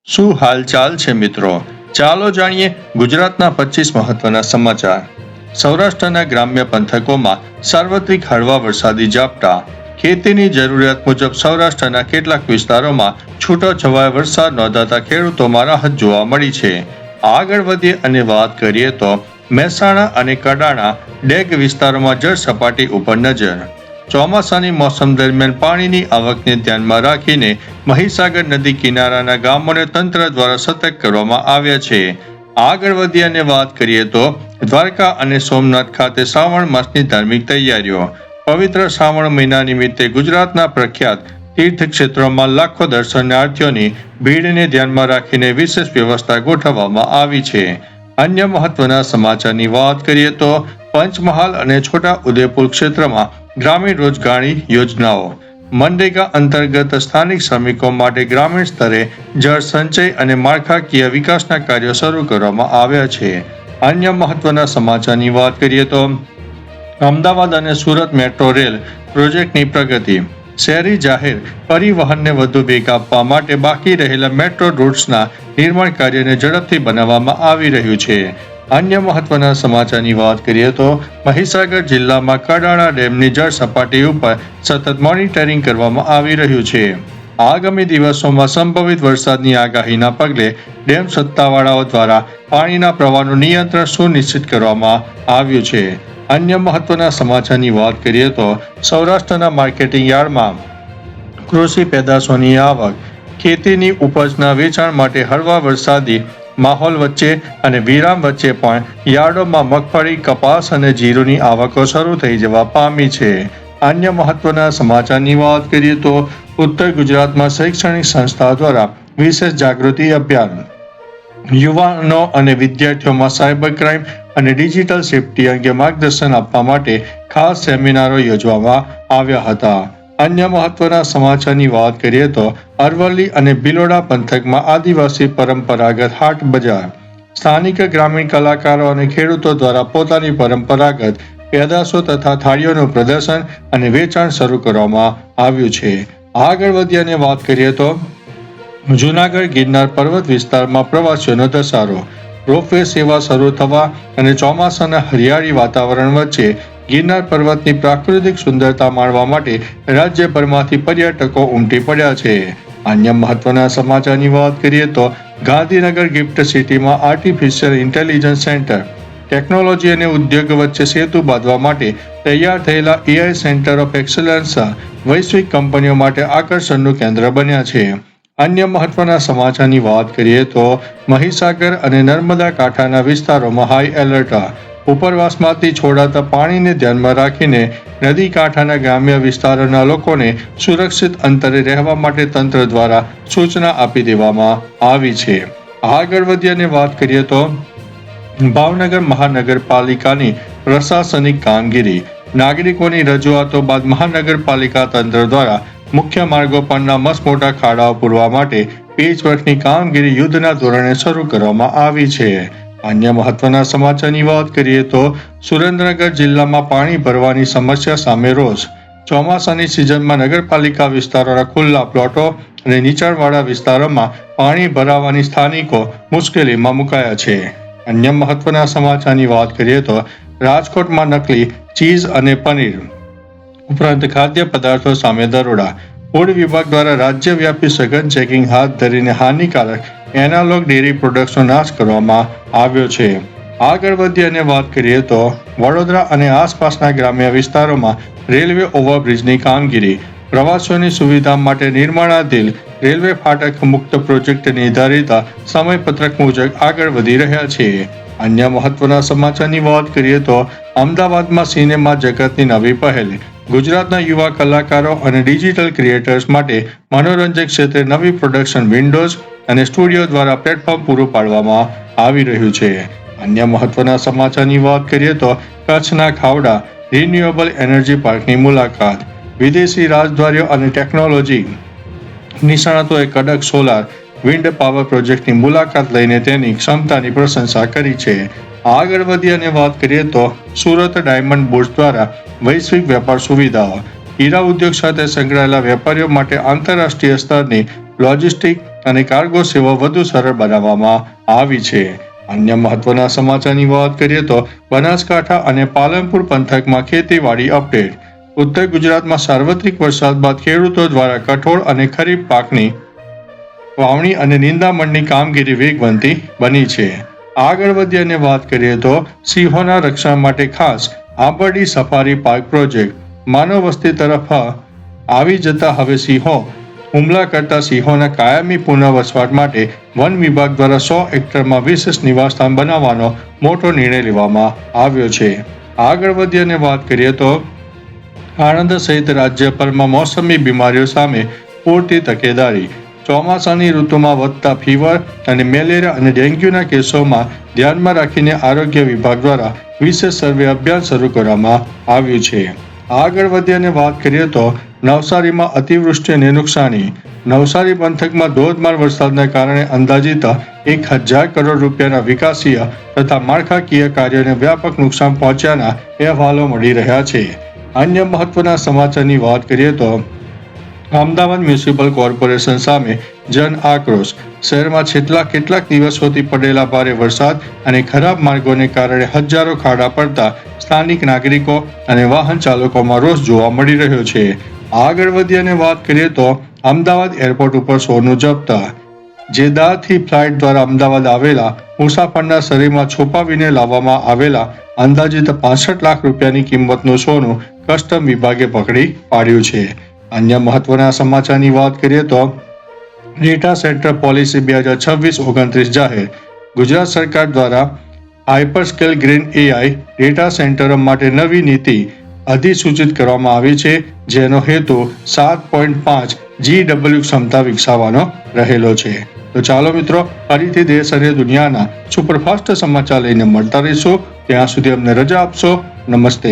શું હાલચાલ છે મિત્રો? ચાલો જાણીએ ગુજરાતના 25 મહત્વના સમાચાર. સૌરાષ્ટ્રના ગ્રામ્ય પંથકોમાં સાર્વત્રિક હળવા વરસાદી ઝાપટા. ખેતીની જરૂરિયાત મુજબ સૌરાષ્ટ્રના કેટલાક વિસ્તારોમાં છૂટોછવાયો વરસાદ નોંધાતા ખેડૂતોમાં રાહત જોવા મળી છે. આગળ વધીએ અને વાત કરીએ તો મહેસાણા અને કડાણા ડેક વિસ્તારોમાં જળ સપાટી ઉપર નજર. ચોમાસાની મોસમ દરમિયાન પાણીની આવકને ધ્યાનમાં રાખીને મહીસાગર નદી કિનારાના ગામોને તંત્ર દ્વારા સતર્ક કરવામાં આવ્યા છે. આગળ વધી અને વાત કરીએ તો દ્વારકા અને સોમનાથ ખાતે શ્રાવણ માસની ધાર્મિક તૈયારીઓ. પવિત્ર શ્રાવણ મહિના નિમિત્તે ગુજરાતના પ્રખ્યાત તીર્થક્ષેત્રોમાં લાખો દર્શનાર્થીઓની ભીડને ધ્યાનમાં રાખીને વિશેષ વ્યવસ્થા ગોઠવવામાં આવી છે. અન્ય મહત્વના સમાચારની વાત કરીએ તો પંચમહાલ અને છોટા ઉદેપુર ક્ષેત્રમાં ગ્રામીણ રોજગારી યોજનાઓ. મનરેગા અંતર્ગત સ્થાનિક શ્રમિકો માટે ગ્રામીણ સ્તરે જળ સંચય અને માળખાકીય વિકાસના કાર્યો શરૂ કરવામાં આવ્યા છે. અન્ય મહત્વના સમાચારની વાત કરીએ તો અમદાવાદ અને સુરત મેટ્રો રેલ પ્રોજેક્ટની પ્રગતિ. શહેરી જાહેર પરિવહનને વધુ વેગ આપવા માટે બાકી રહેલા મેટ્રો રૂટ્સના નિર્માણ કાર્યને ઝડપથી બનાવવામાં આવી રહ્યું છે. અન્ય મહત્વના સમાચારની વાત કરીએ તો મહીસાગર જિલ્લામાં કડાણા ડેમની જળ સપાટી ઉપર સતત મોનિટરિંગ કરવામાં આવી રહ્યું છે. આગામી દિવસોમાં સંભવિત વરસાદની આગાહીના પગલે ડેમ સત્તાવાળાઓ દ્વારા પાણીના પ્રવાહનું નિયંત્રણ સુનિશ્ચિત કરવામાં આવ્યું છે. અન્ય મહત્વના સમાચારની વાત કરીએ તો સૌરાષ્ટ્રના માર્કેટિંગ યાર્ડમાં કૃષિ પેદાશોની આવક. ખેતીની ઉપજના વેચાણ માટે હળવા વરસાદી માહોલ વચ્ચે અને વિરામ વચ્ચે પણ યાર્ડોમાં મગફળી, કપાસ અને જીરુની આવકો શરૂ થઈ જવા પામી છે. અન્ય મહત્વના સમાચારની વાત કરીએ તો ઉત્તર ગુજરાતમાં શૈક્ષણિક સંસ્થાઓ દ્વારા વિશેષ જાગૃતિ અભિયાન. યુવાનો અને વિદ્યાર્થીઓમાં સાયબર ક્રાઇમ અને ડિજિટલ સેફટી અંગે માર્ગદર્શન આપવા માટે ખાસ સેમિનારો યોજવામાં આવ્યા હતા. અન્ય મહત્વના સમાચારની વાત કરીએ તો અરવલ્લી અને ભિલોડા પંથકમાં આદિવાસી પરંપરાગત હાટ બજાર. સ્થાનિક ગ્રામીણ કલાકારો અને ખેડૂતો દ્વારા પોતાની પરંપરાગત પેદાશો તથા થાળીઓનું પ્રદર્શન અને વેચાણ શરૂ કરવામાં આવ્યું છે. આગળ વધી અને વાત કરીએ તો જૂનાગઢ ગિરનાર પર્વત વિસ્તારમાં પ્રવાસીઓનો ધસારો. રોપવે સેવા શરૂ થવા અને ચોમાસાના હરિયાળી વાતાવરણ વચ્ચે ગિરનાર પર્વતની પ્રાકૃતિક સુંદરતા માણવા માટે રાજ્યભરમાંથી પર્યટકો ઉમટી પડ્યા છે. અન્ય મહત્વના સમાચારની વાત કરીએ તો ગાંધીનગર ગિફ્ટ સિટીમાં આર્ટિફિશિયલ ઇન્ટેલિજન્સ સેન્ટર. ટેકનોલોજી અને ઉદ્યોગ વચ્ચે સેતુ બાંધવા માટે તૈયાર થયેલા એઆઈ સેન્ટર ઓફ એક્સલન્સ વૈશ્વિક કંપનીઓ માટે આકર્ષણનું કેન્દ્ર બન્યા છે. અન્ય મહત્વના સમાચારની વાત કરીએ તો મહીસાગર અને નર્મદા કાંઠાના વિસ્તારોમાં હાઈ એલર્ટ. ઉપરવાસમાંથી છોડાતા પાણીને ધ્યાનમાં રાખીને નદી કાંઠાના ગ્રામ્ય વિસ્તારોના લોકોને સુરક્ષિત અંતરે રહેવા માટે તંત્ર દ્વારા સૂચના આપી દેવામાં આવી છે. આગળ વધી અને વાત કરીએ તો ભાવનગર મહાનગરપાલિકાની પ્રશાસનિક કામગીરી. નાગરિકોની રજૂઆતો બાદ મહાનગરપાલિકા તંત્ર દ્વારા મુખ્ય માર્ગો પરના મસમોટા ખાડાઓ પૂરવા માટે પેચવર્કની કામગીરી યુદ્ધના ધોરણે શરૂ કરવામાં આવી છે. અન્ય મહત્વના સમાચારની વાત કરીએ તો સુરેન્દ્રનગર જિલ્લામાં પાણી ભરવાની સમસ્યા સામે રોષ. ચોમાસાની સિઝનમાં નગરપાલિકા વિસ્તારોના ખુલ્લા પ્લોટો અને નીચાણવાળા વિસ્તારોમાં પાણી ભરાવાની સ્થાનિકો મુશ્કેલીમાં મુકાયા છે. અન્ય મહત્વના સમાચારની વાત કરીએ તો રાજકોટમાં નકલી ચીઝ અને પનીર ઉપરાંત ખાદ્ય પદાર્થો સામે દરોડા. ફૂડ વિભાગ દ્વારા રાજ્યવ્યાપી સઘન ચેકિંગ હાથ ધરીને હાનિકારક એનાલોગ ડેરી પ્રોડક્ટ્સનો નાશ કરવામાં આવ્યો છે. આગળ વધી અને વાત કરીએ તો વડોદરા અને આસપાસના ગ્રામ્ય વિસ્તારોમાં રેલવે ઓવરબ્રિજની કામગીરી. પ્રવાસીઓની સુવિધા માટે નિર્માણાધીન રેલવે ફાટક મુક્ત પ્રોજેક્ટ નિર્ધારિત સમયપત્રક મુજબ આગળ વધી રહ્યા છે. અન્ય મહત્વના સમાચારની વાત કરીએ તો અમદાવાદમાં સિનેમા જગતની નવી પહેલ. ગુજરાતના યુવા કલાકારો અને ડિજિટલ ક્રિએટર્સ માટે મનોરંજન ક્ષેત્રે નવી પ્રોડક્શન વિન્ડોઝ અને સ્ટુડિયો દ્વારા પ્લેટફોર્મ પૂરું પાડવામાં આવી રહ્યું છે. અન્ય મહત્વના સમાચારની વાત કરીએ તો કચ્છના ખાવડા રિન્યુએબલ એનર્જી પાર્કની મુલાકાત. વિદેશી રાજદ્વારીઓ અને ટેકનોલોજી નિષ્ણાતોએ કડક સોલાર વિન્ડ પાવર પ્રોજેક્ટની મુલાકાત લઈને તેની ક્ષમતાની પ્રશંસા કરી છે. આગળ વધી અને વાત કરીએ તો સુરત ડાયમંડ બુર્સ દ્વારા વૈશ્વિક વેપાર સુવિધાઓ. હીરા ઉદ્યોગ સાથે સંકળાયેલા વેપારીઓ માટે આંતરરાષ્ટ્રીય સ્તરની લોજિસ્ટિક અને કાર્ગો સેવા વધુ સરળ બનાવવામાં આવી છે. અન્ય મહત્વના સમાચારની વાત કરીએ તો બનાસકાંઠા અને પાલનપુર પંથકમાં ખેતીવાડી અપડેટ. ઉત્તર ગુજરાતમાં સાર્વત્રિક વરસાદ બાદ ખેડૂતો દ્વારા કઠોળ અને ખરીફ પાકની વાવણી અને નિંદામણની કામગીરી વેગવંતી બની છે. આગળ વધી અને વાત કરીએ તો સિંહોના રક્ષણ માટે ખાસ આંબરડી સફારી પાર્ક પ્રોજેક્ટ. માનવ વસ્તી તરફ આવી જતા હવે સિંહો હુમલા કરતા સિંહોના કાયમી પુનર્વસવાટ માટે વન વિભાગ દ્વારા 100 હેક્ટરમાં વિશેષ નિવાસસ્થાન બનાવવાનો મોટો નિર્ણય લેવામાં આવ્યો છે. આગળ વધી અને વાત કરીએ તો આણંદ સહિત રાજ્યભરમાં મોસમી બીમારીઓ સામે પૂરતી તકેદારી. ચોમાસાની ઋતુમાં વધતા ફીવર અને મેલેરિયા અને ડેન્ગ્યુના કેસોમાં ધ્યાનમાં રાખીને આરોગ્ય વિભાગ દ્વારા વિશેષ સર્વે અભિયાન શરૂ કરવામાં આવ્યું છે. આગળ વધી અને વાત કરીએ તો નવસારીમાં અતિવૃષ્ટિ અને નુકસાની. નવસારી પંથકમાં ધોધમાર વરસાદના કારણે અંદાજિત 1,000 કરોડ રૂપિયાના વિકાસીય તથા માળખાકીય કાર્યોને વ્યાપક નુકસાન પહોંચ્યાના અહેવાલો મળી રહ્યા છે. અન્ય મહત્વના સમાચારની વાત કરીએ તો અમદાવાદ મ્યુનિસિપલ કોર્પોરેશન સામે જન આક્રોશ. શહેરમાં છેલ્લા કેટલાક દિવસોથી પડેલા ભારે વરસાદ અને ખરાબ માર્ગોને કારણે હજારો ખાડા પડતા સ્થાનિક નાગરિકો અને વાહન ચાલકોમાં રોષ જોવા મળી રહ્યો છે. આગળ વધી અને વાત કરીએ તો અમદાવાદ એરપોર્ટ ઉપર સોનું જપ્ત. જેદાથી ફ્લાઇટ દ્વારા અમદાવાદ આવેલા મુસાફરના શરીરમાં છુપાવીને લાવવામાં આવેલા અંદાજિત 65 લાખ રૂપિયાની કિંમતનું સોનું કસ્ટમ વિભાગે પકડી પાડ્યું છે. અન્ય મહત્વના સમાચારની વાત કરીએ તો ડેટા સેન્ટર પોલિસી 2026-29 જાહેર. ગુજરાત સરકાર દ્વારા હાઇપરસ્કેલ ગ્રીન AI ડેટા સેન્ટરો માટે નવી નીતિ અધિસૂચિત કરવામાં આવી છે, જેનો હેતુ 7.5 GW ક્ષમતા વિકસાવવાનો રહેલો છે. તો ચાલો મિત્રો, ફરીથી દેશ અને દુનિયાના સુપરફાસ્ટ સમાચાર લઈને મળતા રહીશું. ત્યાં સુધી અમને રજા આપશો. નમસ્તે.